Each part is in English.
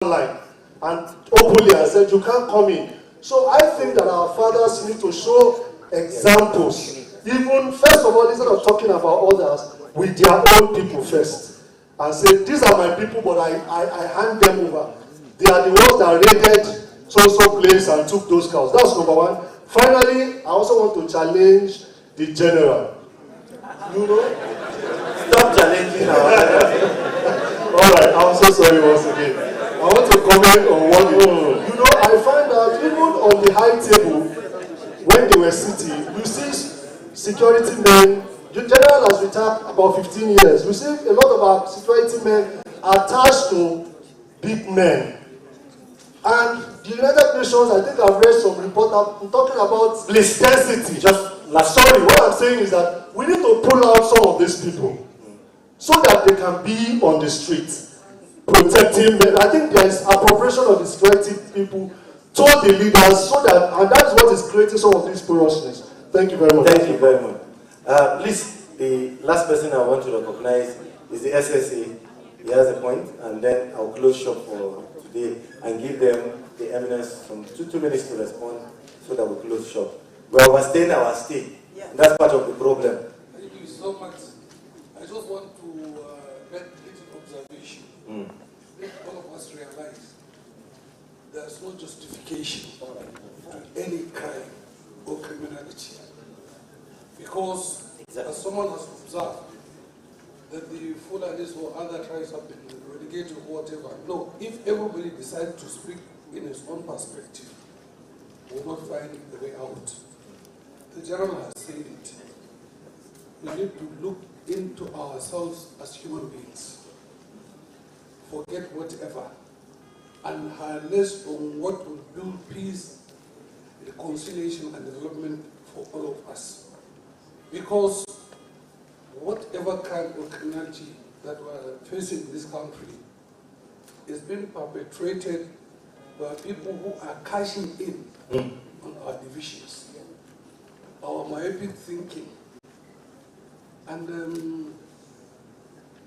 line and openly and said, you can't come in. So I think that our fathers need to show examples. Even, first of all, instead of talking about others, with their own people first. And say, these are my people, but I hand them over. They are the ones that raided so place and took those cows. That's number one. Finally, I also want to challenge the general. You know? Stop challenging our Alright, I'm so sorry once again. I want to comment on one. You know, I find that even on the high table, when they were sitting, you see security men. The general has retired about 15 years. You see a lot of our security men attached to big men. And the United Nations, I think I've read some report. I'm talking about density. Sorry, what I'm saying is that we need to pull out some of these people so that they can be on the street, protecting them. I think there is appropriation of the security people to the leaders, so that, and that is what is creating some of these porosity. Thank you very much. Thank you very much. Please, the last person I want to recognize is the SSA. He has a point, and then I'll close shop for today and give them the eminence from 2 minutes to respond so that we close shop. We are overstaying our stay. Yeah. That's part of the problem. Thank you so much. I just want to make a little observation. Let all of us realize there's no justification to any crime or criminality. Because as someone has observed that the Fulanis or other tribes have been relegated or whatever. No, if everybody decides to speak in his own perspective, we will not find the way out. The general has said it. We need to look into ourselves as human beings. Forget whatever. And harness on what will build peace, reconciliation, and development for all of us. Because whatever kind of criminality that we're facing in this country is being perpetrated by people who are cashing in on our divisions, our myopic thinking. And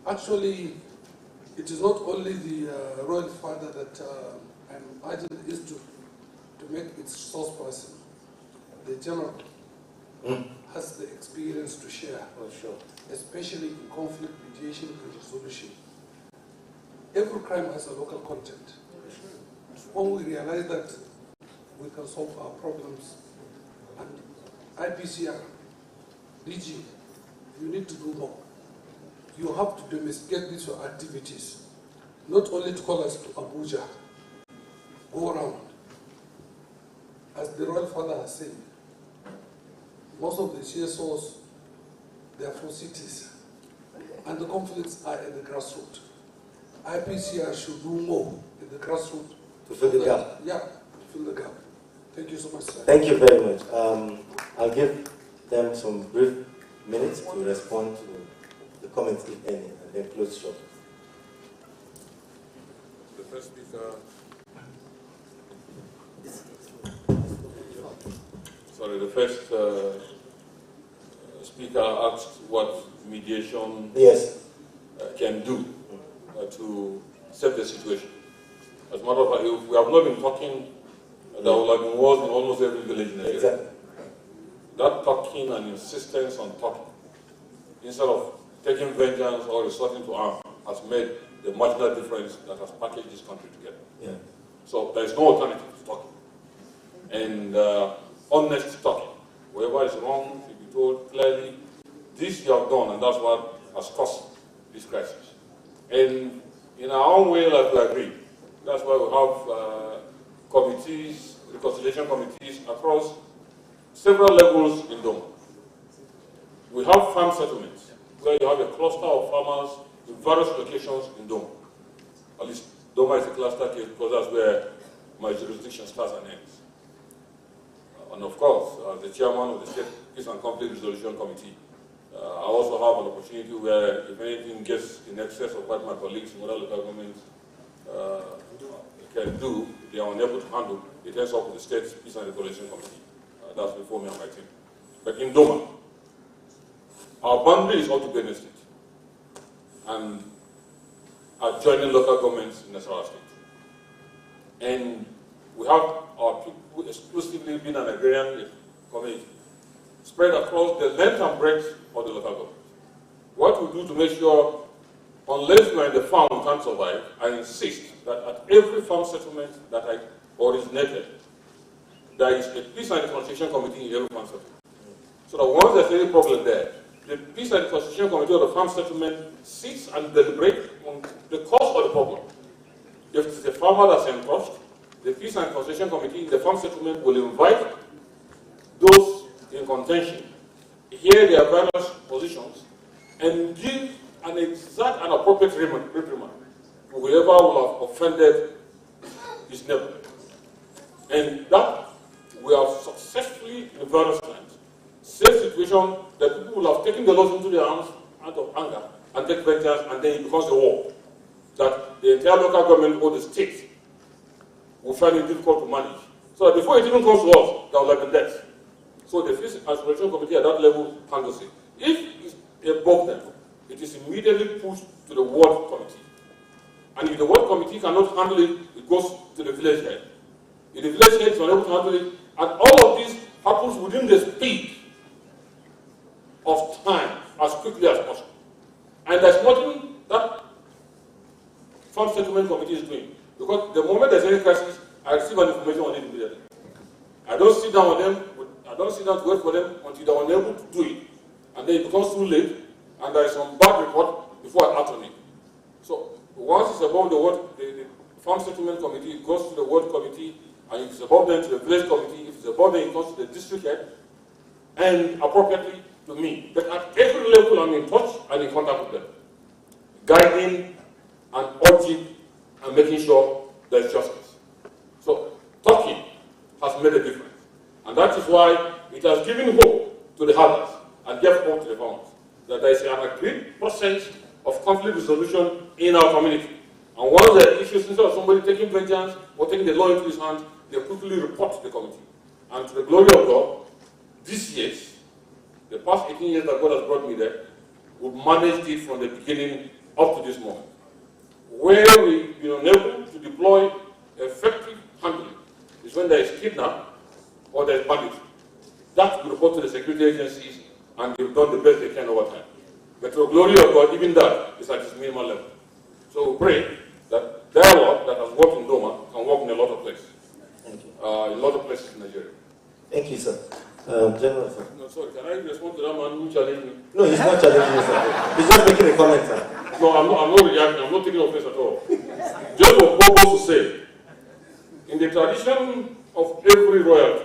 actually, it is not only the royal father that I'm urging is to make its source person. The general has the experience to share, especially in conflict mediation and resolution. Every crime has a local content. When we realize that, we can solve our problems. And IPCR, DG, you need to do more. You have to domesticate these activities, not only to call us to Abuja, go around. As the royal father has said, most of the CSOs, they are from cities, and the conflicts are in the grassroots. IPCR should do more in the grassroots. To fill the gap. Yeah, to fill the gap. Thank you so much, sir. Thank you very much. I'll give them some brief minutes to respond to the comments, if any, and then close shop. The first speaker. Sorry, the first speaker asked what mediation can do to save the situation. As a matter of fact, if we have not been talking, there will have been wars in almost every village in Nigeria. Exactly. That talking and insistence on talking, instead of taking vengeance or resorting to arms, has made the marginal difference that has packaged this country together. Yeah. So there is no alternative to talking. And honest talking. Whoever is wrong should be told clearly, this you have done, and that's what has caused this crisis. And in our own way, like we agree, that's why we have committees, reconciliation committees across several levels in Doma. We have farm settlements, where you have a cluster of farmers in various locations in Doma. At least Doma is a cluster case because that's where my jurisdiction starts and ends. And of course, as the chairman of the State Peace and Conflict Resolution Committee, I also have an opportunity where, if anything gets in excess of what my colleagues in other local governments can do, they are unable to handle, it ends up with the State Peace and Resolution Committee. That's before me and my team. But in Doma, our boundary is all to Benin State and adjoining local governments in the Sahara State. And we have our people exclusively being an agrarian community, spread across the length and breadth of the local government. What we do to make sure, unless we're in the farm, we can't survive, I insist that at every farm settlement that I originated, there is a peace and reconciliation committee in every farm settlement. So that once there's any problem there, the peace and reconciliation committee of the farm settlement sits and deliberates on the cause of the problem. If it's a farmer that's encroached, the peace and reconciliation committee in the farm settlement will invite those in contention, hear their various positions, and give an exact and appropriate reprimand to whoever will have offended his neighbor. And that we have successfully, in various times, saved situation that people will have taken the laws into their hands out of anger and take vengeance, and then it becomes a war that the entire local government or the state will find it difficult to manage. So that before it even comes to us, there will have been death. So the Peace and Reconciliation Committee at that level handles it. If it's above them, it is immediately pushed to the ward committee. And if the ward committee cannot handle it, it goes to the village head. If the village head is unable to handle it, and all of this happens within the speed of time, as quickly as possible. And there's nothing that farm settlement committee is doing. Because the moment there's any crisis, I receive an information on it immediately. I don't sit down with them, I don't sit down to wait for them until they're unable to do it. And then it becomes too late, and there is some bad report before I act on it. So once it's above the farm settlement committee, it goes to the ward committee, and if it's above them to the village committee, if it's above them, it goes to the district head, and appropriately to me. But at every level, I'm in touch and in contact with them, guiding and urging and making sure there's justice. So talking has made a difference. And that is why it has given hope to the herders and gave hope to the farmers that there is an agreed process of conflict resolution in our community. And one of the issues, instead of somebody taking vengeance or taking the law into his hands, they quickly report to the committee. And to the glory of God, these years, the past 18 years that God has brought me there, we've managed it from the beginning up to this moment. Where we've been unable to deploy effective handling is when there is kidnap or there is banditry. That we report to the security agencies, and they've done the best they can over time. But to the glory of God, even that is at its minimal level. So we pray that dialogue that has worked in Doma can work in a lot of places. Thank you. In a lot of places in Nigeria. Thank you, sir. General, sir. No, sorry, can I respond to that man who challenged me? No, he's not challenging you, sir. He's just making a comment, sir. No, I'm not reacting. I'm not taking offense at all. Just for purpose to say, in the tradition of every royalty,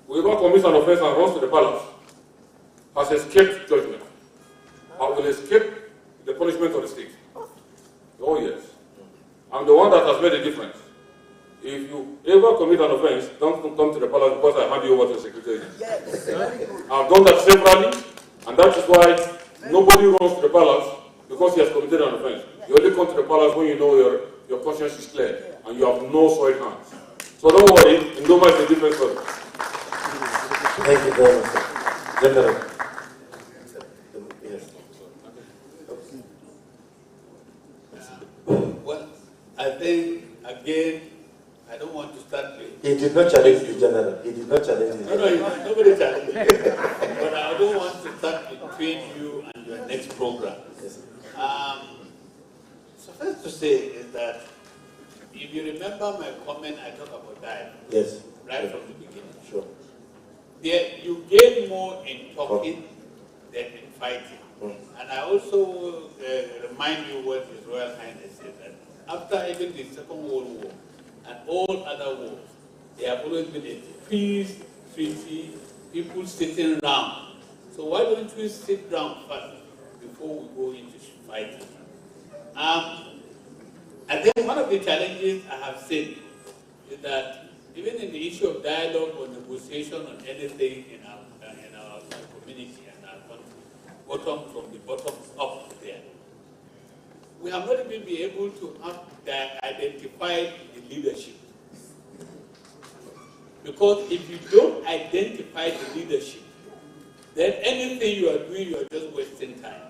whoever commits an offense and runs to the palace has escaped judgment. I will escape the punishment of the state. Oh yes. I'm the one that has made a difference. If you ever commit an offense, don't come to the palace because I hand you over to the secretary. Yes. I've done that severally, and that is why nobody runs to the palace because he has committed an offense. You only come to the palace when you know your conscience is clear and you have no soiled hands. So don't worry, in Doma is a different story. Thank you very much, sir. General. Yes. Well, I think, again, I don't want to start with... He did not challenge the general. He did not challenge the general. No, nobody challenged me. But I don't want to start between you and your next program. Yes. So first to say is that if you remember my comment, I talked about dialogue. Yes. Right from the beginning. Sure. There, you gain more in talking than in fighting. And I also remind you what His Royal Highness said, that after even the Second World War and all other wars, there have always been a peace treaty, people sitting around. So why don't we sit down first before we go into fighting? And then one of the challenges I have seen is that even in the issue of dialogue or negotiation on anything in our community and our country, from the bottom up there, we have not even been able to have identify the leadership. Because if you don't identify the leadership, then anything you are doing, you are just wasting time.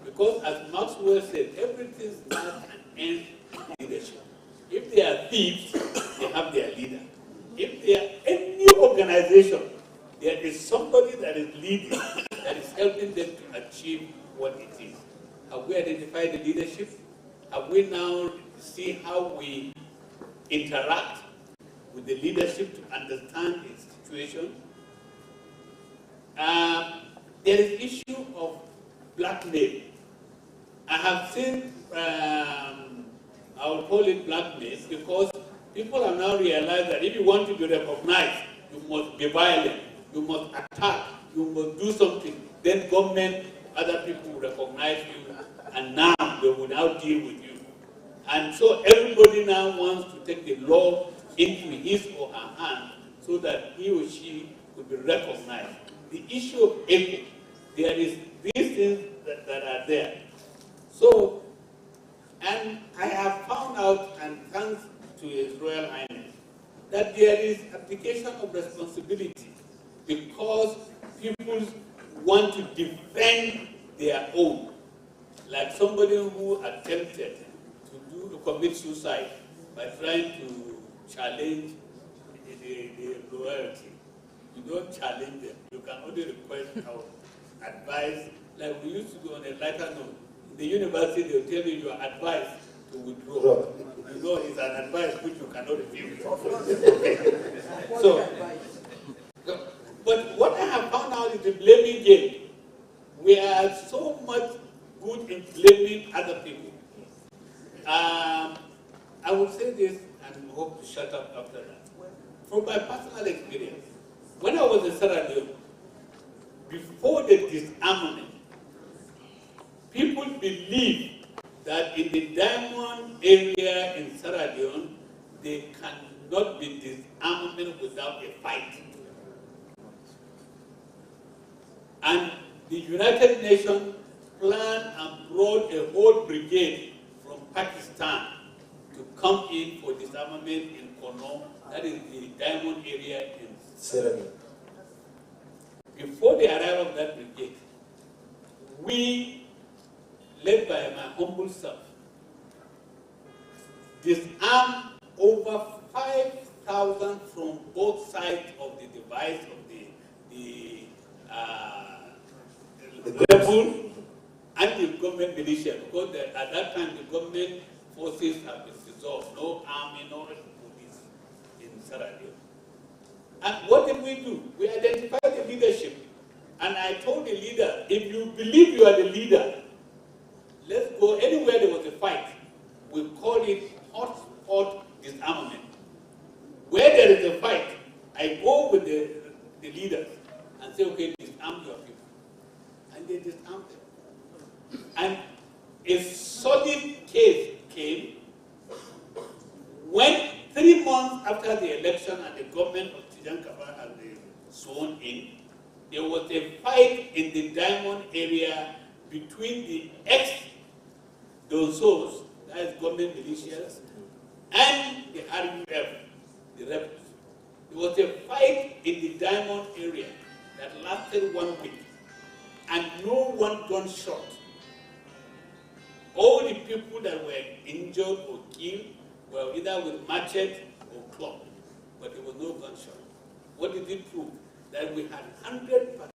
Because as Maxwell said, everything starts and ends with leadership. If they are thieves, they have their leader. If there are any organization, there is somebody that is leading, that is helping them to achieve what it is. Have we identified the leadership? Have we now see how we interact with the leadership to understand its situation? There is issue of blackmail. I have seen, I will call it blackmail, because people have now realized that if you want to be recognized, you must be violent, you must attack, you must do something. Then government, other people will recognize you, and now they will now deal with you. And so everybody now wants to take the law into his or her hand so that he or she could be recognized. The issue of equity, there is these things that are there. So, and I have found out, and thanks to His Royal Highness, that there is application of responsibility because people want to defend their own. Like somebody who attempted to commit suicide by trying to challenge the royalty. You don't challenge them. You can only request advice, like we used to do on a lighter note. In the university, they'll tell you your advice to withdraw. You know, it's an advice which you cannot refuse. So, but what I have found out is the blaming game. We are so much good in blaming other people. I will say this and hope to shut up after that. From my personal experience, when I was in Sierra Leone, before the disarmament, people believe that in the diamond area in Sierra Leone, there cannot be disarmament without a fight. And the United Nations planned and brought a whole brigade from Pakistan to come in for disarmament in Kono, that is the diamond area in Sierra Leone. Before the arrival of that brigade, we, led by my humble self, disarmed over 5,000 from both sides of the device of the rebel and the government militia, because at that time the government forces have been dissolved, no army, no police in Sierra Leone. And what did we do? We identified the leadership. And I told the leader, if you believe you are the leader, let's go anywhere there was a fight. We call it hotspot disarmament. Where there is a fight, I go with the leaders and say, okay, disarm your people. And they disarmed them. And a solid case came when 3 months after the election and the government of Tijan Kaba had been sworn in, there was a fight in the diamond area between the ex-Donsos, that is government militias, and the RUF, the rebels. There was a fight in the diamond area that lasted 1 week, and no one got shot. All the people that were injured or killed were either with machete or club, but there was no gunshot. What did it prove? That we had 100%